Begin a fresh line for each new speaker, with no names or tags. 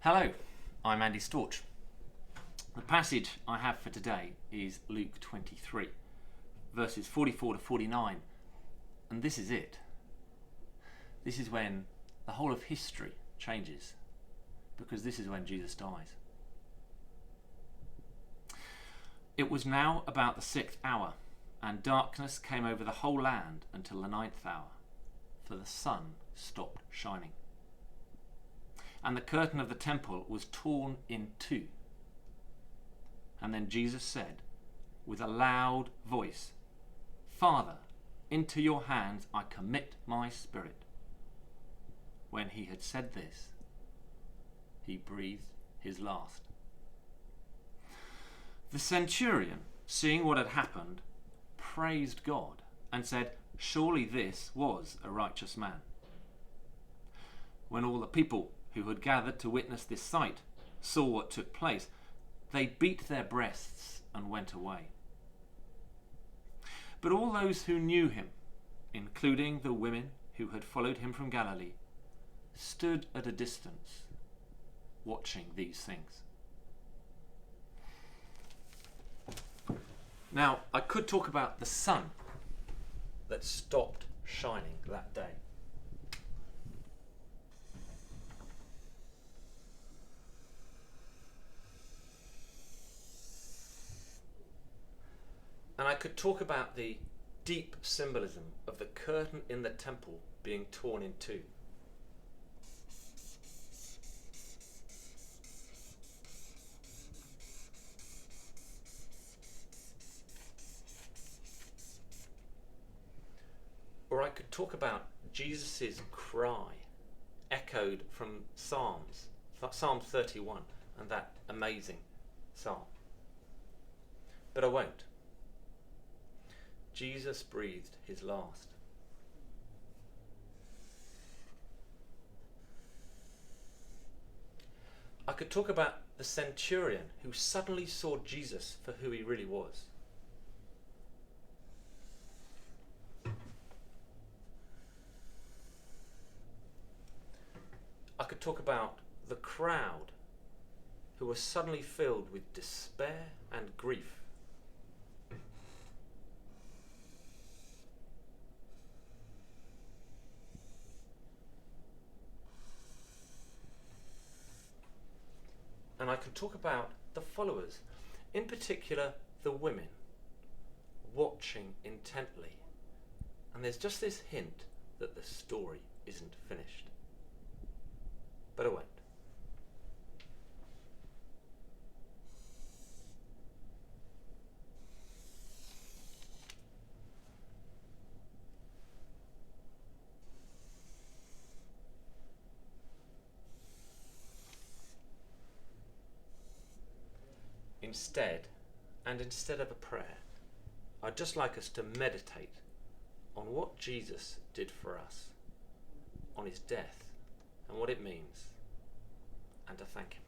Hello, I'm Andy Storch. The passage I have for today is Luke 23, verses 44 to 49, and this is it. This is when the whole of history changes, because this is when Jesus dies. It was now about the 6th hour, and darkness came over the whole land until the 9th hour, for the sun stopped shining. And the curtain of the temple was torn in two. And then Jesus said, with a loud voice, "Father, into your hands I commit my spirit." When he had said this, he breathed his last. The centurion, seeing what had happened, praised God and said, "Surely this was a righteous man." When all the people who had gathered to witness this sight saw what took place, they beat their breasts and went away. But all those who knew him, including the women who had followed him from Galilee, stood at a distance, watching these things. Now, I could talk about the sun that stopped shining that day. And I could talk about the deep symbolism of the curtain in the temple being torn in two. Or I could talk about Jesus' cry echoed from Psalm 31 and that amazing psalm. But I won't. Jesus breathed his last. I could talk about the centurion who suddenly saw Jesus for who he really was. I could talk about the crowd who was suddenly filled with despair and grief. And I can talk about the followers, in particular the women, watching intently. And there's just this hint that the story isn't finished. But I won't. Instead of a prayer, I'd just like us to meditate on what Jesus did for us, on his death and what it means, and to thank him.